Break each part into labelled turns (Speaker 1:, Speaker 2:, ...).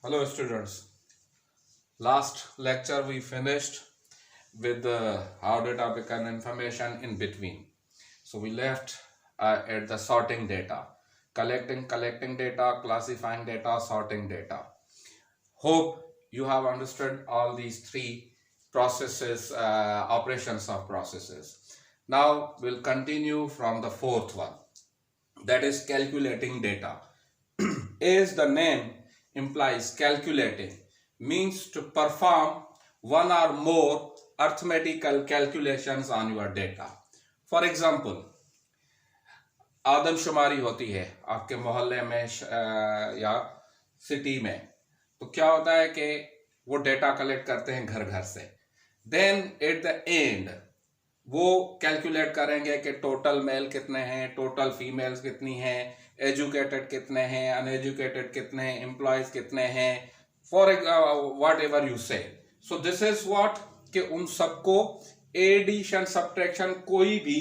Speaker 1: Hello students. Last lecture we finished with how data become information in between. So we left at the sorting data, collecting data, classifying data, sorting data. Hope you have understood all these three processes, operations of processes. Now we'll continue from the fourth one, that is calculating data. As the name implies, calculating means to perform one or more arithmetical calculations on your data. For example, आदमशुमारी होती है आपके मोहल्ले में या city में, तो क्या होता है कि वो डेटा कलेक्ट करते हैं घर घर से. देन एट द एंड वो कैलकुलेट करेंगे कि टोटल मेल कितने हैं, टोटल फीमेल्स कितनी हैं, एजुकेटेड कितने हैं, अनएजुकेटेड कितने हैं, एम्प्लॉयज कितने हैं, फॉर व्हाट एवर यू से. सो दिस इज व्हाट कि उन सबको एडिशन सब्ट्रैक्शन कोई भी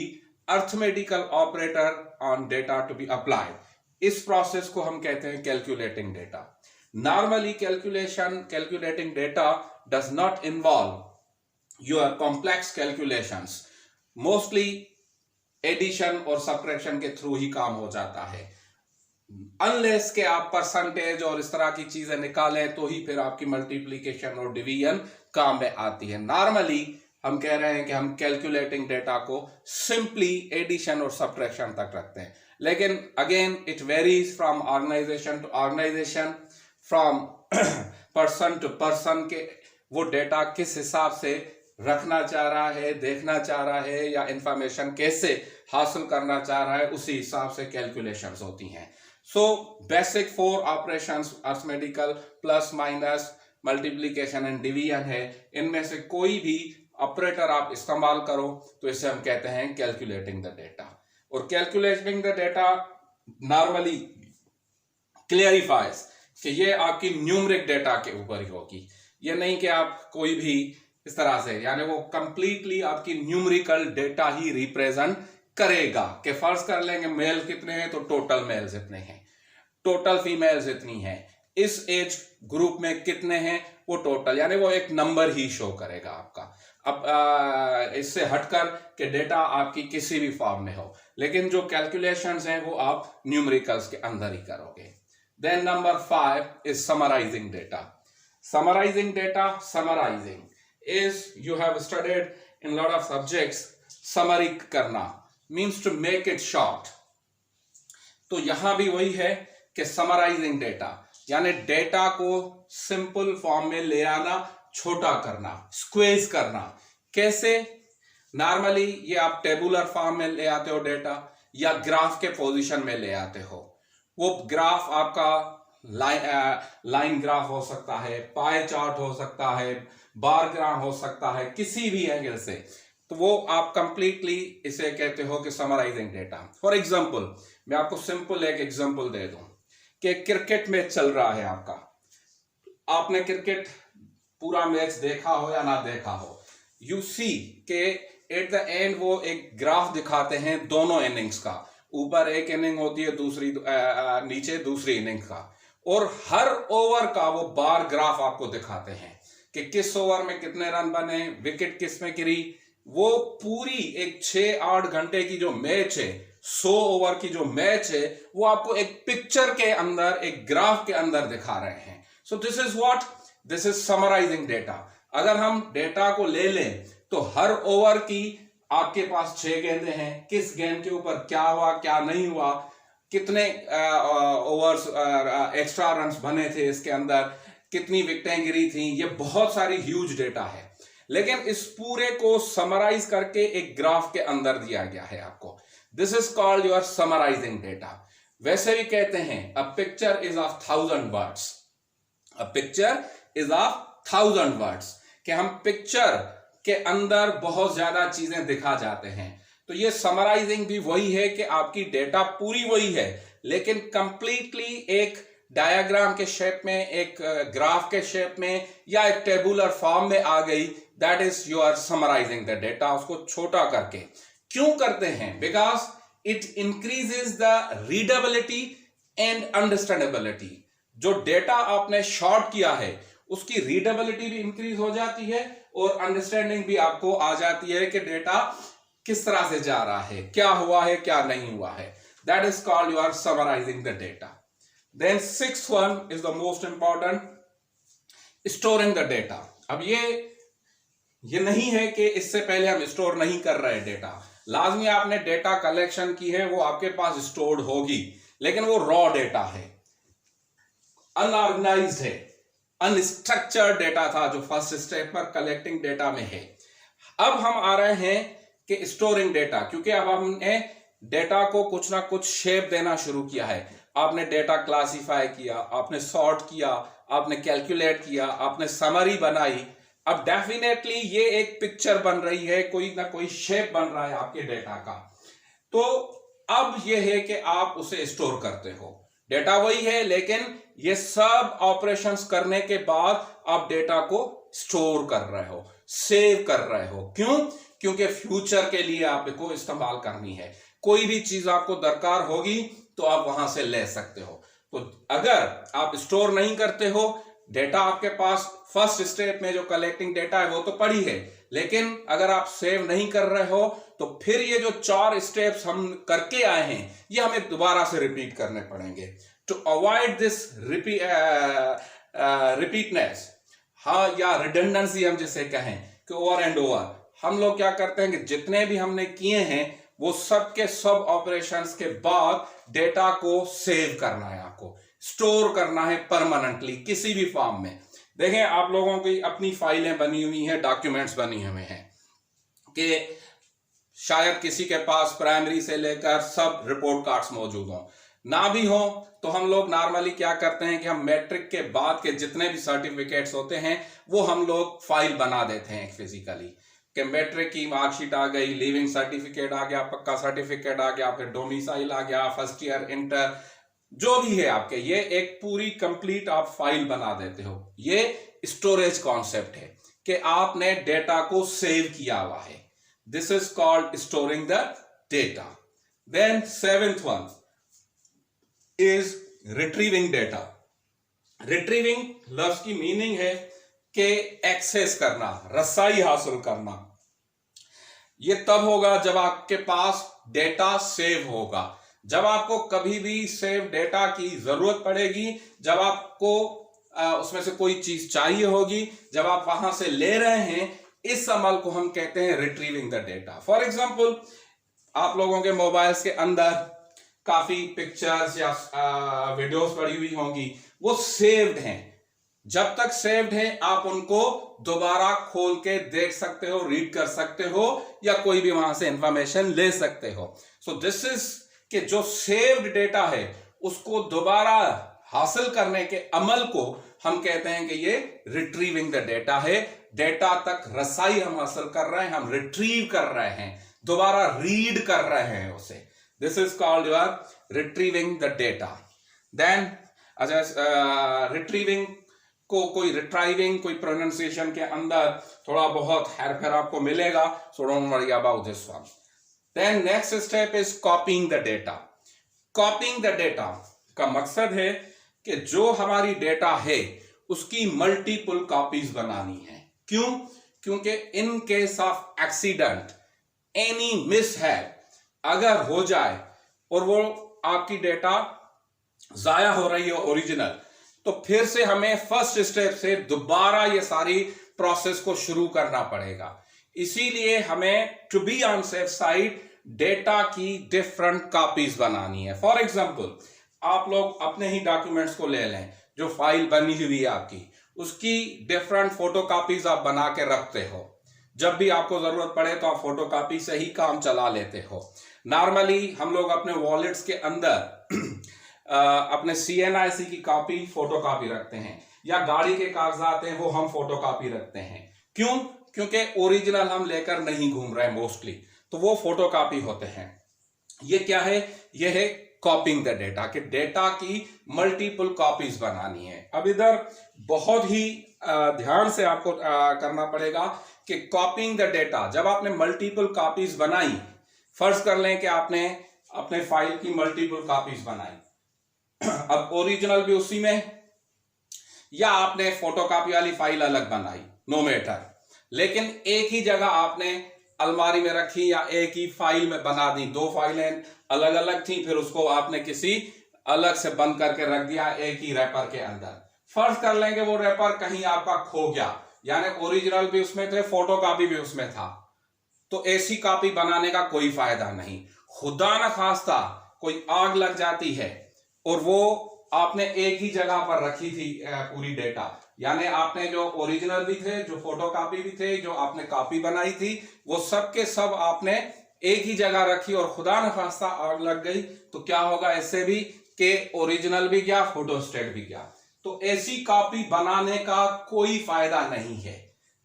Speaker 1: arithmetical operator on data to be applied, इस प्रोसेस को हम कहते हैं calculating data. Normally calculating data does not involve your complex calculations. Mostly addition और सब्ट्रैक्शन के थ्रू ही काम हो जाता है. अनलेस के आप परसेंटेज और इस तरह की चीजें निकालें तो ही फिर आपकी मल्टीप्लिकेशन और डिवीजन काम में आती है. नॉर्मली हम कह रहे हैं कि हम कैलकुलेटिंग डेटा को सिंपली एडिशन और सब्ट्रैक्शन तक रखते हैं. लेकिन again it varies from organisation to organisation, from person to person के वो डेटा किस हिसाब से रखना चाह रहा है, देखना चाह रहा है या इंफॉर्मेशन कैसे हासिल करना चाह रहा है, उसी हिसाब से कैलकुलेशंस होती हैं. So basic 4 operations arithmetical, plus minus, multiplication and division है. इनमें से कोई भी ऑपरेटर आप इस्तेमाल करो तो इसे हम कहते हैं कैलकुलेटिंग द डेटा. और कैलकुलेटिंग द डेटा नॉर्मली क्लियरिफाइज कि ये आपकी न्यूमरिक डेटा के ऊपर ही होगी. ये नहीं कि आप कोई भी इस तरह से, यानी वो कंप्लीटली आपकी न्यूमेरिकल डेटा ही रिप्रेजेंट करेगा. कि फर्ज कर लेंगे मेल कितने हैं तो टोटल मेल्स इतने हैं, टोटल फीमेल्स इतनी हैं, इस एज ग्रुप में कितने हैं वो टोटल, यानी वो एक नंबर ही शो करेगा आपका. अब इससे हटकर कि डेटा आपकी किसी भी फॉर्म में हो, लेकिन जो कैलकुलेशंस हैं वो आप न्यूमेरिकल्स के अंदर ही करोगे. Then number 5 is summarising data. Summarising data, summarising is you have studied in lot of subjects. Summary करना means to make it short. तो यहां भी वही है कि समराइजिंग डेटा यानी डेटा को सिंपल फॉर्म में ले आना, छोटा करना, स्क्वेज करना. कैसे? नॉर्मली ये आप टेबुलर फॉर्म में ले आते हो डेटा, या ग्राफ के पोजीशन में ले आते हो. वो ग्राफ आपका लाइन ग्राफ हो सकता है, पाई चार्ट हो सकता है, बार ग्राफ हो सकता है, किसी भी एंगल से. तो वो आप कंप्लीटली इसे कहते हो कि समराइजिंग डेटा. फॉर एग्जांपल मैं आपको सिंपल एक एग्जांपल दे दूं कि क्रिकेट मैच चल रहा है आपका. आपने क्रिकेट पूरा मैच देखा हो या ना देखा हो, यू सी के एट द एंड वो एक ग्राफ दिखाते हैं दोनों इनिंग्स का. ऊपर एक इनिंग होती है, दूसरी नीचे दूसरी इनिंग का, और हर ओवर का वो बार ग्राफ आपको दिखाते हैं कि किस ओवर में कितने रन बने, विकेट किस में गिरी. वो पूरी एक 6-8 घंटे की जो मैच है, 100 ओवर की जो मैच है, वो आपको एक पिक्चर के अंदर, एक ग्राफ के अंदर दिखा रहे हैं. So this is what, this is summarising data. अगर हम डेटा को ले लें तो हर ओवर की आपके पास 6 गेंदें हैं, किस गेंद के ऊपर क्या हुआ क्या नहीं हुआ, कितने ओवर्स एक्स्ट्रा रन्स बने थे इसके अंदर, कितनी विकेटें गिरी थी, ये बहुत सारी ह्यूज डेटा है. लेकिन इस पूरे को समराइज करके एक ग्राफ के अंदर दिया गया है आपको. This is called your summarising data. वैसे भी कहते हैं a picture is of 1000 words. A picture is of 1000 words, कि हम पिक्चर के अंदर बहुत ज्यादा चीजें दिखा जाते हैं. तो ये समराइजिंग भी वही है कि आपकी डेटा पूरी वही है, लेकिन कंप्लीटली एक डायग्राम के शेप में, एक ग्राफ के शेप में, या एक टेबुलर फॉर्म में आ गई. That is you are summarising the data. उसको छोटा करके क्यों करते हैं? Because it increases the readability and understandability. जो डेटा आपने शॉर्ट किया है उसकी रीडेबिलिटी भी इंक्रीज हो जाती है और अंडरस्टैंडिंग भी आपको आ जाती है कि डेटा किस तरह से जा रहा है, क्या हुआ है, क्या नहीं हुआ है. That is called you are summarising the data. Then sixth one is the most important, storing the data. अब ये नहीं है कि इससे पहले हम स्टोर नहीं कर रहे हैं डेटा. लाजमी आपने डेटा कलेक्शन की है, वो आपके पास स्टोर्ड होगी, लेकिन वो रॉ डेटा है, अनऑर्गेनाइज्ड है, अनस्ट्रक्चर्ड डेटा था जो फर्स्ट स्टेप पर कलेक्टिंग डेटा में है. अब हम आ रहे हैं कि स्टोरिंग डेटा, क्योंकि अब हमने डेटा को कुछ ना कुछ शेप देना शुरू किया है. आपने डेटा क्लासिफाई किया, आपने सॉर्ट किया, आपने कैलकुलेट किया, आपने समरी बनाई. अब डेफिनेटली ये एक पिक्चर बन रही है, कोई ना कोई शेप बन रहा है आपके डेटा का. तो अब ये है कि आप उसे स्टोर करते हो. डेटा वही है, लेकिन ये सब ऑपरेशंस करने के बाद आप डेटा को स्टोर कर रहे हो, सेव कर रहे हो. क्यों? क्योंकि फ्यूचर के लिए आपको इस्तेमाल करनी है. कोई भी चीज आपको दरकार होगी तो आप वहां से ले सकते हो. तो अगर आप स्टोर नहीं करते हो, डेटा आपके पास फर्स्ट स्टेप में जो कलेक्टिंग डेटा है वो तो पड़ी है, लेकिन अगर आप सेव नहीं कर रहे हो तो फिर ये जो 4 स्टेप्स हम करके आए हैं ये हमें दोबारा से रिपीट करने पड़ेंगे. टू अवॉइड दिस रिपीटनेस, हाँ, या रिडंडेंसी हम जिसे कहें कि ओवर एंड ओवर, हम लोग क्या करते हैं कि जितने भी हमने किए हैं वो सब के सब ऑपरेशंस के बाद डेटा को सेव करना है, आपको स्टोर करना है परमानेंटली किसी भी फॉर्म में. देखें, आप लोगों की अपनी फाइलें बनी हुई हैं, डॉक्यूमेंट्स बनी हुए हैं, कि शायद किसी के पास प्राइमरी से लेकर सब रिपोर्ट कार्ड्स मौजूद हों, ना भी हो तो हम लोग नॉर्मली क्या करते हैं कि हम मैट्रिक के बाद के जितने भी सर्टिफिकेट्स होते हैं वो हम लोग फाइल बना देते हैं फिजिकली, कि मैट्रिक की मार्कशीट आ गई, लिविंग सर्टिफिकेट आ गया, पक्का सर्टिफिकेट आ गया, फिर डोमिसाइल आ गया, फर्स्ट ईयर, इंटर, जो भी है आपके, ये एक पूरी कंप्लीट आप फाइल बना देते हो. ये स्टोरेज कॉन्सेप्ट है कि आपने डेटा को सेव किया हुआ है. This is called storing the data. Then seventh one is retrieving data. Retrieving लफ्ज की मीनिंग है कि एक्सेस करना, रसाई हासिल करना. ये तब होगा जब आपके पास डेटा सेव होगा, जब आपको कभी भी सेव डेटा की जरूरत पड़ेगी, जब आपको उसमें से कोई चीज चाहिए होगी, जब आप वहां से ले रहे हैं, इस अमल को हम कहते हैं retrieving the data. For example, आप लोगों के मोबाइल्स के अंदर काफी पिक्चर्स या वीडियोस पड़ी हुई होंगी, वो सेव्ड हैं. जब तक सेव्ड है आप उनको दोबारा खोल के देख सकते हो, रीड कर सकते हो, या कोई भी वहां से इंफॉर्मेशन ले सकते हो. सो दिस इज कि जो सेव्ड डेटा है उसको दोबारा हासिल करने के अमल को हम कहते हैं कि ये रिट्रीविंग द डेटा है. डेटा तक रसाई हम हासिल कर रहे हैं, हम रिट्रीव कर रहे हैं, दोबारा रीड कर रहे हैं उसे. This is called your retrieving the data. Then retrieving को कोई रिट्राइविंग, कोई प्रोनाउंसिएशन के अंदर थोड़ा बहुत हेर फेर आपको मिलेगा, so don't worry about this one. Then next step is copying the data. Copying the data का मकसद है कि जो हमारी डेटा है उसकी मल्टीपल कॉपीज बनानी है. क्यों? क्योंकि in case of accident, any mishap अगर हो जाए और वो आपकी डेटा जाया हो रही है ओरिजिनल, तो फिर से हमें फर्स्ट स्टेप से दोबारा ये सारी प्रोसेस को शुरू करना पड़ेगा. इसीलिए हमें to be on safe side data की डिफरेंट कॉपीज बनानी है. फॉर एग्जांपल, आप लोग अपने ही डॉक्यूमेंट्स को ले लें, जो फाइल बनी हुई है आपकी, उसकी डिफरेंट फोटो कॉपीज आप बना के रखते हो. जब भी आपको जरूरत पड़े तो आप फोटो कॉपी से ही काम चला लेते हो. नॉर्मली हम लोग अपने वॉलेट्स के अंदर अपने CNIC की कॉपी फोटो कॉपी रखते हैं, या गाड़ी के कागजात हैं वो हम फोटो कॉपी रखते हैं. क्यों? क्योंकि ओरिजिनल हम लेकर नहीं घूम रहे मोस्टली, तो वो फोटो कॉपी होते हैं. ये क्या है? ये है कॉपिंग द डेटा, कि डेटा की मल्टीपल कॉपीज बनानी है. अब इधर बहुत ही ध्यान से आपको करना पड़ेगा कि कॉपिंग द डेटा, जब आपने मल्टीपल कॉपीज बनाई, फर्ज कर लें कि आपने अपने फाइल की मल्टीपल कॉपीज बनाई, अब ओरिजिनल भी उसी में, या आपने फोटोकॉपी वाली फाइल अलग बनाई, नो मैटर, लेकिन एक ही जगह आपने अलमारी में रखी या एक ही फाइल में बना दी, दो फाइलें अलग अलग थी, फिर उसको आपने किसी अलग से बंद करके रख दिया एक ही रैपर के अंदर। फर्ज कर लेंगे वो रैपर कहीं आपका खो गया, यानी ओरिजिनल भी उसमें थे, फोटोकॉपी भी उसमें था, तो ऐसी कॉपी बनाने का कोई फायदा नहीं। खुदा न खास्ता कोई आग लग जाती है और वो आपने एक ही जगह पर रखी थी पूरी डेटा, यानी आपने जो ओरिजिनल भी थे, जो फोटोकॉपी भी थे, जो आपने कॉपी बनाई थी, वो सब के सब आपने एक ही जगह रखी और खुदा न खास्ता आग लग गई, तो क्या होगा इससे भी कि ओरिजिनल भी गया, फोटोस्टेट भी गया। तो ऐसी कॉपी बनाने का कोई फायदा नहीं है।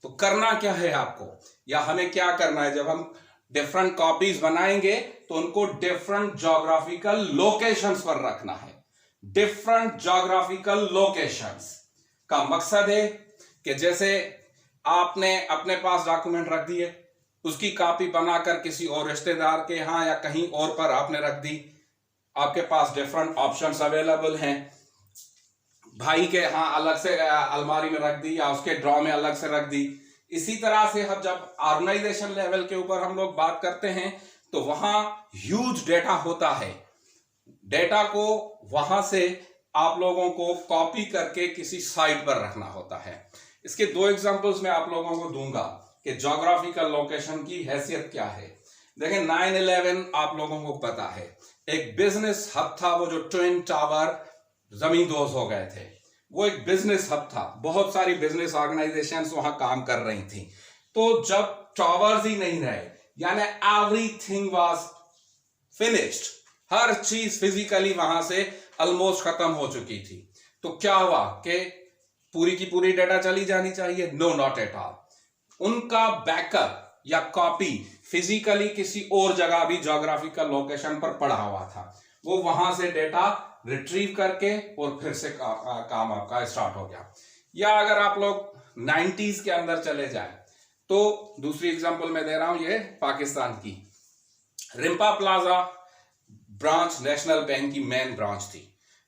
Speaker 1: तो करना क्या है आपको, या हमें क्या करना है, जब हम डिफरेंट कॉपीज बनाएंगे तो उनको डिफरेंट ज्योग्राफिकल लोकेशंस पर रखना है। डिफरेंट ज्योग्राफिकल लोकेशंस का मकसद है कि जैसे आपने अपने पास डॉक्यूमेंट रख दिए, उसकी कॉपी बनाकर किसी और रिश्तेदार के यहाँ या कहीं और पर आपने रख दी, आपके पास डिफरेंट ऑप्शंस अवेलेबल हैं। भाई के यहाँ अलग से अलमारी में रख दी या उसके ड्रॉ में अलग से रख दी। इसी तरह से हम जब ऑर्गेनाइजेशन लेवल के ऊपर हम लोग बात करते हैं तो वहां ह्यूज डेटा होता है। डेटा को वहां से आप लोगों को कॉपी करके किसी साइट पर रखना होता है। इसके दो एग्जांपल्स मैं आप लोगों को दूंगा कि ज्योग्राफिकल लोकेशन की हैसियत क्या है। देखें 9/11 आप लोगों को पता है, एक बिजनेस हब था, वो जो ट्विन टावर जमींदोज हो गए थे, वो एक बिजनेस हब था, बहुत सारी बिजनेस ऑर्गेनाइजेशंस वहां काम कर रही थी। तो जब टावर्स ही नहीं रहे, यानी एवरीथिंग वाज फिनिश्ड, हर चीज फिजिकली वहां से ऑलमोस्ट खत्म हो चुकी थी, तो क्या हुआ कि पूरी की पूरी डेटा चली जानी चाहिए? No, not at all. उनका बैकअप या कॉपी फिजिकली किसी और जगह भी ज्योग्राफिकल लोकेशन पर पड़ा हुआ था, वो वहां से डेटा रिट्रीव करके और फिर से काम आपका स्टार्ट हो गया। या अगर आप लोग 90s के अंदर चले जाएं तो दूसरी एग्जांपल मैं दे रहा हूं, ये पाकिस्तान की Rimpa plaza branch national bank की मेन ब्रांच थी,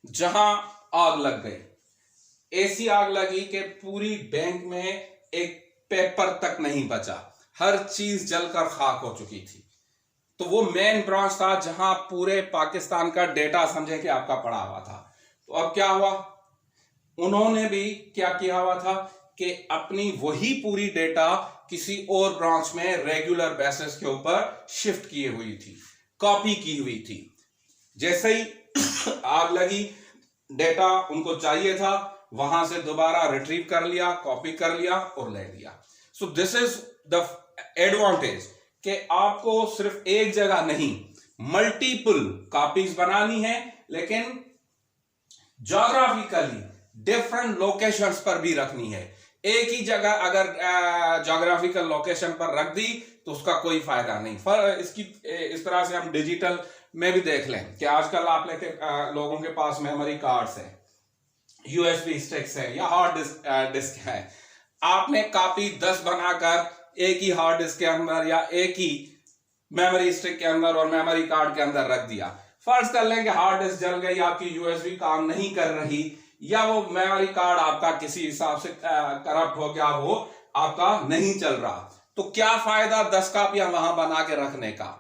Speaker 1: जहां आग लग गई। ऐसी आग लगी कि पूरी बैंक में एक पेपर तक नहीं बचा, हर चीज जलकर खाक हो चुकी थी। तो वो मेन ब्रांच था जहां पूरे पाकिस्तान का डेटा समझे कि आपका पड़ा हुआ था। तो अब क्या हुआ, उन्होंने भी क्या किया हुआ था कि अपनी वही पूरी डेटा किसी और ब्रांच में रेगुलर बेसिस के ऊपर शिफ्ट की हुई थी, कॉपी की हुई थी। जैसे ही आग लगी, डेटा उनको चाहिए था, वहां से दोबारा रिट्रीव कर लिया, कॉपी कर लिया और ले लिया। सो दिस इज द एडवांटेज कि आपको सिर्फ एक जगह नहीं, मल्टीपल कॉपीज बनानी है, लेकिन ज्योग्राफिकली डिफरेंट लोकेशंस पर भी रखनी है। एक ही जगह अगर ज्योग्राफिकल लोकेशन पर रख दी तो उसका कोई फायदा नहीं। इसकी इस तरह से हम डिजिटल में भी देख लें कि आजकल आप लेके लोगों के पास मेमोरी कार्ड्स है, यूएसबी स्टिक्स है या हार्ड डिस्क है। आपने कॉपी 10 बनाकर एक ही हार्ड डिस्क के अंदर या एक ही मेमोरी स्टिक के अंदर और मेमोरी कार्ड के अंदर रख दिया। फर्ज कर लें कि हार्ड डिस्क जल गई, आपकी यूएसबी काम नहीं कर रही, या वो मेमोरी कार्ड आपका किसी हिसाब से करप्ट हो गया, वो आपका नहीं चल रहा, तो क्या फायदा 10 कॉपियां वहां बना के रखने का।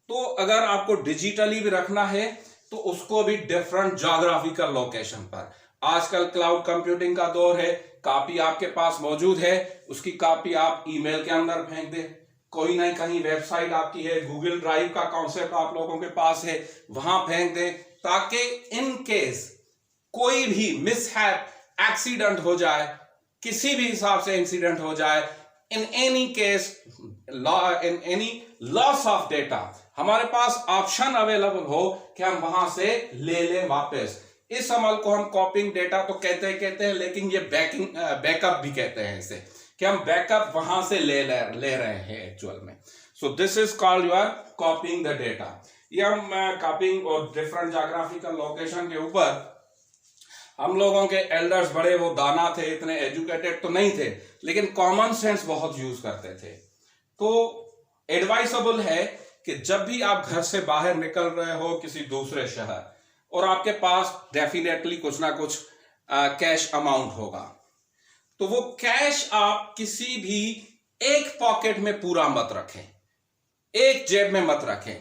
Speaker 1: तो अगर आपको डिजिटली भी रखना है तो उसको भी डिफरेंट ज्योग्राफिकल लोकेशन पर। आजकल क्लाउड कंप्यूटिंग का दौर है, कॉपी आपके पास मौजूद है, उसकी कॉपी आप ईमेल के अंदर फेंक दे, कोई ना कहीं वेबसाइट आपकी है, गूगल ड्राइव का कॉन्सेप्ट आप लोगों के पास है, वहां फेंक दे, ताकि इन केस कोई भी मिसहैप, एक्सीडेंट हो जाए, किसी भी हिसाब से इंसिडेंट हो जाए, in any case, in any loss of data, हमारे पास ऑप्शन अवेलेबल हो कि हम वहां से ले लें वापस। इस अमल को हम कॉपिंग डेटा तो कहते हैं, लेकिन ये बैकअप भी कहते हैं इसे, कि हम बैकअप वहां से ले रहे हैं एक्चुअल में। So this is called your copying the data. ये हम कॉपिंग और डिफरेंट ज्योग्राफिकल लोकेशन के ऊपर हम लोगों के एल्डर्स बड़े वो दाना थे, इतने एजुकेटेड तो नहीं थे, लेकिन कॉमन सेंस बहुत यूज करते थे। तो एडवाइसेबल है कि जब भी आप घर से बाहर निकल रहे हो किसी दूसरे शहर और आपके पास डेफिनेटली कुछ ना कुछ कैश अमाउंट होगा। तो वो कैश आप किसी भी एक पॉकेट में पूरा मत रखें, एक जेब में मत रखें।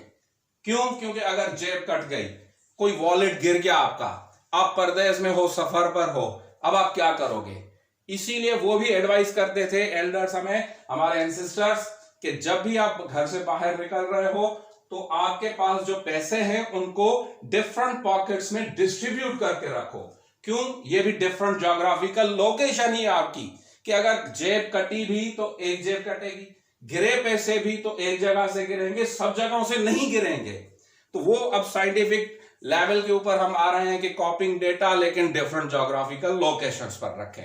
Speaker 1: क्यों? क्योंकि अगर जेब कट गई, कोई वॉलेट गिर गया आपका, आप परदेश में हो, सफर पर हो, अब आप क्या करोगे? इसीलिए वो भी एडवाइस करते थे एल्डर्स हमें, हमारे एंसेस्टर्स, कि जब भी आप घर से बाहर निकल रहे हो तो आपके पास जो पैसे हैं उनको डिफरेंट पॉकेट्स में डिस्ट्रीब्यूट करके रखो। क्यों? ये भी डिफरेंट ज्योग्राफिकल लोकेशन ही आपकी, कि अगर जेब कटी भी तो एक जेब कटेगी, गिरे पैसे भी तो एक जगह से गिरेंगे, सब जगहों से नहीं गिरेंगे। तो वो अब साइंटिफिक लेवल के ऊपर हम आ रहे हैं कि कॉपिंग डेटा लेकिन डिफरेंट ज्योग्राफिकल लोकेशंस पर रखें।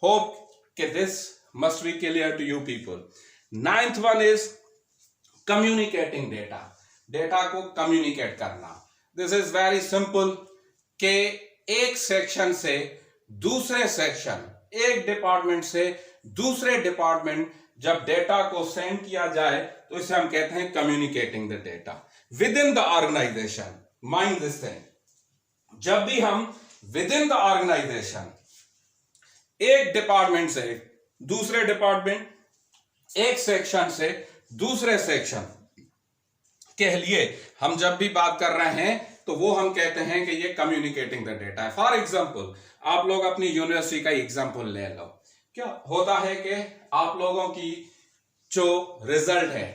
Speaker 1: होप कि this must be clear to you people. 9th one is communicating data, data को कम्युनिकेट करना। दिस इज वेरी सिंपल कि एक सेक्शन से दूसरे सेक्शन, एक डिपार्टमेंट से दूसरे डिपार्टमेंट जब डेटा को सेंड किया जाए तो इसे हम कहते हैं communicating the data within the organisation. Mind this thing, जब भी हम विद इन द ऑर्गेनाइजेशन एक डिपार्टमेंट से दूसरे डिपार्टमेंट, एक सेक्शन से दूसरे सेक्शन के लिए हम जब भी बात कर रहे हैं तो वो हम कहते हैं कि ये कम्युनिकेटिंग द डेटा है। फॉर एग्जांपल, आप लोग अपनी यूनिवर्सिटी का एग्जांपल ले लो। क्या होता है कि आप लोगों की जो रिजल्ट है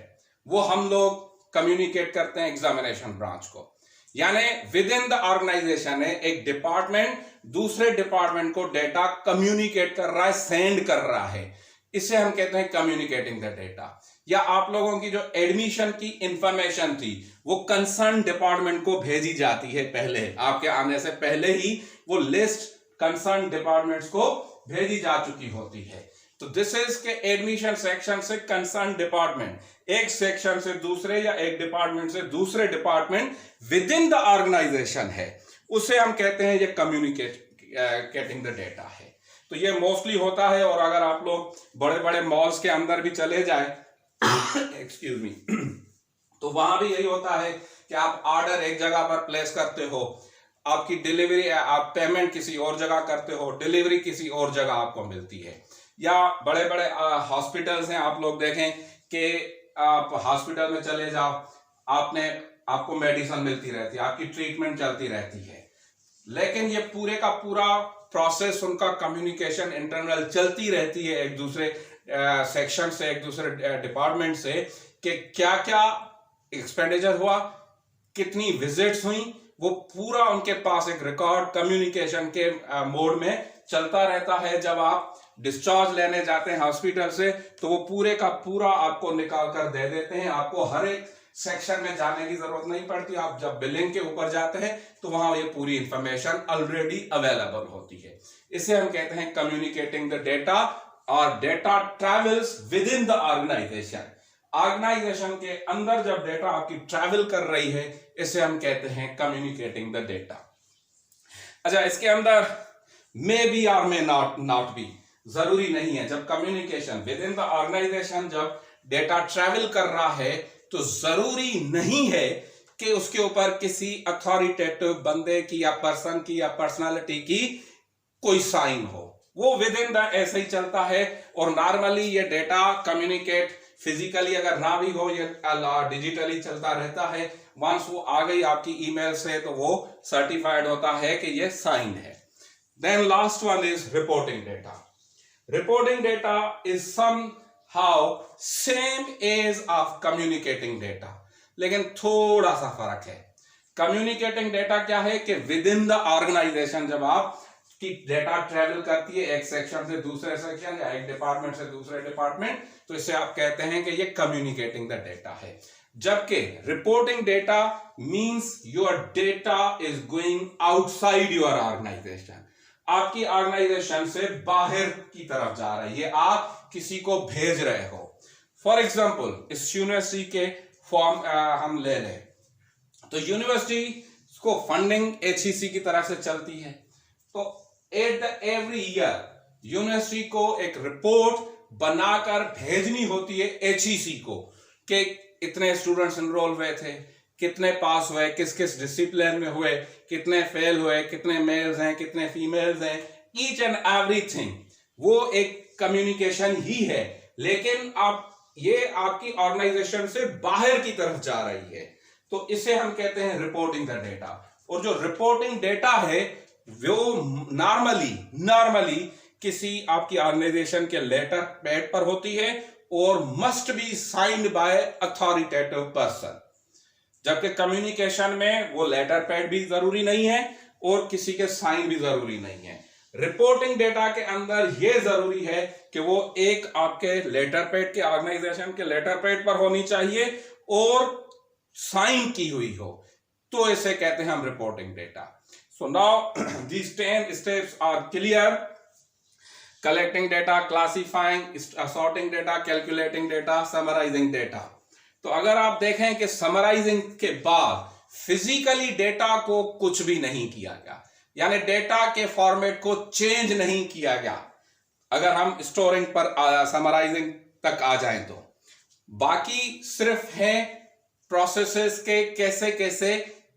Speaker 1: वो हम लोग कम्युनिकेट करते हैं एग्जामिनेशन ब्रांच को, यानी विद इन द ऑर्गेनाइजेशन है एक डिपार्टमेंट दूसरे डिपार्टमेंट को डेटा कम्युनिकेट कर रहा है, सेंड कर रहा है, इसे हम कहते हैं कम्युनिकेटिंग द डेटा। या आप लोगों की जो एडमिशन की इंफॉर्मेशन थी वो कंसर्न डिपार्टमेंट को भेजी जाती है, पहले आपके आने से पहले ही वो लिस्ट कंसर्न डिपार्टमेंट्स को भेजी जा चुकी होती है। तो दिस इज के एडमिशन सेक्शन से कंसर्न डिपार्टमेंट, एक सेक्शन से दूसरे या एक डिपार्टमेंट से दूसरे department within the organisation है, उसे हम कहते हैं ये कम्युनिकेटिंग द डेटा है। तो ये मोस्टली होता है। और अगर आप लोग बड़े बड़े मॉल्स के अंदर भी चले जाए एक्सक्यूज मी, तो वहां भी यही होता है कि आप ऑर्डर एक जगह पर प्लेस करते हो, आपकी डिलीवरी, आप पेमेंट किसी और जगह करते हो, डिलीवरी किसी और जगह आपको मिलती है। या बड़े बड़े हॉस्पिटल्स हैं, आप लोग देखें कि आप हॉस्पिटल में चले जाओ, आपको मेडिसिन मिलती रहती है, आपकी ट्रीटमेंट चलती रहती है, लेकिन ये पूरे का पूरा प्रोसेस, उनका कम्युनिकेशन इंटरनल चलती रहती है एक दूसरे सेक्शन से, एक दूसरे डिपार्टमेंट से, कि क्या क्या एक्सपेंडिचर हुआ, कितनी विजिट्स हुई, वो पूरा उनके पास एक रिकॉर्ड कम्युनिकेशन के मोड में चलता रहता है। जब आप डिस्चार्ज लेने जाते हैं हॉस्पिटल से तो वो पूरे का पूरा आपको निकाल कर दे देते हैं, आपको हर एक सेक्शन में जाने की जरूरत नहीं पड़ती। आप जब बिलिंग के ऊपर जाते हैं तो वहां ये पूरी इंफॉर्मेशन ऑलरेडी अवेलेबल होती है। इसे हम कहते हैं कम्युनिकेटिंग द डेटा, और data travels within the organisation. Organisation के अंदर जब डेटा आपकी ट्रैवल कर रही है, इसे हम कहते हैं कम्युनिकेटिंग द डेटा। अच्छा, इसके अंदर मे बी और मे नॉट बी, जरूरी नहीं है। जब communication within the organisation, जब डेटा ट्रैवल कर रहा है तो जरूरी नहीं है कि उसके ऊपर किसी अथॉरिटेटिव बंदे की या पर्सन की या पर्सनालिटी की कोई साइन हो, वो विद इन द ऐसे ही चलता है। और नॉर्मली ये डेटा कम्युनिकेट फिजिकली अगर ना भी हो, ये डिजिटली चलता रहता है। वंस वो आ गई आपकी ईमेल से तो वो सर्टिफाइड होता है कि ये साइन है। Then last one is reporting data. Reporting data is somehow same as of communicating data, लेकिन थोड़ा सा फर्क है। कम्युनिकेटिंग डेटा क्या है कि विद इन द ऑर्गेनाइजेशन जब आप की डेटा ट्रेवल करती है एक सेक्शन से दूसरे सेक्शन या एक डिपार्टमेंट से दूसरे डिपार्टमेंट, तो इसे आप कहते हैं कि ये कम्युनिकेटिंग द डेटा है। जबकि reporting data means your data is going outside your organisation, आपकी ऑर्गेनाइजेशन से बाहर की तरफ जा रही है, आप किसी को भेज रहे हो। फॉर एग्जाम्पल, इस यूनिवर्सिटी के फॉर्म हम ले लें तो यूनिवर्सिटी को फंडिंग HEC की तरफ से चलती है। तो at the every year university को एक रिपोर्ट बनाकर भेजनी होती है HEC को कि इतने स्टूडेंट्स एनरोल हुए थे, कितने पास हुए, किस किस डिसिप्लिन में हुए, कितने फेल हुए, कितने मेल्स हैं, कितने फीमेल्स हैं, ईच एंड एवरीथिंग वो एक कम्युनिकेशन ही है, लेकिन आप ये आपकी ऑर्गेनाइजेशन से बाहर की तरफ जा रही है, तो इसे हम कहते हैं रिपोर्टिंग द डेटा। और जो रिपोर्टिंग डेटा है वो नॉर्मली किसी आपकी ऑर्गेनाइजेशन के लेटर पैड पर होती है और must be signed by authoritative person, जबकि कम्युनिकेशन में वो लेटर पैड भी जरूरी नहीं है और किसी के साइन भी जरूरी नहीं है। रिपोर्टिंग डेटा के अंदर यह जरूरी है कि वो एक आपके लेटर पैड के ऑर्गेनाइजेशन के लेटर पैड पर होनी चाहिए और साइन की हुई हो, तो इसे कहते हैं हम reporting data. So now these 10 steps are clear: collecting data, classifying, sorting data, calculating data, summarising data. तो अगर आप देखें कि समराइजिंग के बाद फिजिकली डेटा को कुछ भी नहीं किया गया, यानी डेटा के फॉर्मेट को चेंज नहीं किया गया, अगर हम स्टोरिंग पर समराइजिंग तक आ जाएं, तो बाकी सिर्फ है प्रोसेसेस के कैसे कैसे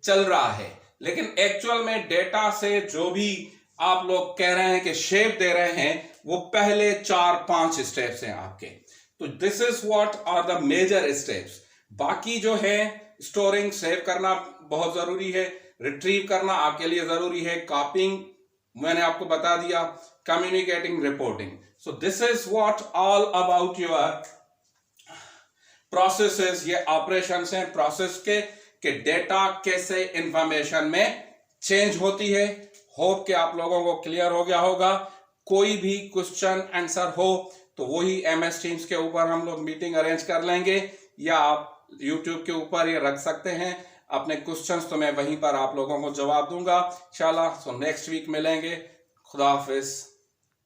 Speaker 1: चल रहा है, लेकिन एक्चुअल में डेटा से जो भी आप लोग कह रहे हैं कि शेप दे रहे हैं, वो पहले 4-5 स्टेप्स हैं आपके। तो this is what are the major steps. बाकी जो है स्टोरिंग, सेव करना बहुत जरूरी है, रिट्रीव करना आपके लिए जरूरी है, कॉपिंग मैंने आपको बता दिया, communicating, reporting. So this is what all about your processes. ये ऑपरेशंस हैं प्रोसेस के डेटा कैसे इंफॉर्मेशन में चेंज होती है। होप कि आप लोगों को क्लियर हो गया होगा। कोई भी क्वेश्चन आंसर हो तो वही MS टीम्स के ऊपर हम लोग मीटिंग अरेंज कर लेंगे, या आप YouTube के ऊपर ये रख सकते हैं अपने क्वेश्चंस, तो मैं वहीं पर आप लोगों को जवाब दूंगा इंशाल्लाह। सो नेक्स्ट वीक मिलेंगे। खुदा हाफिज।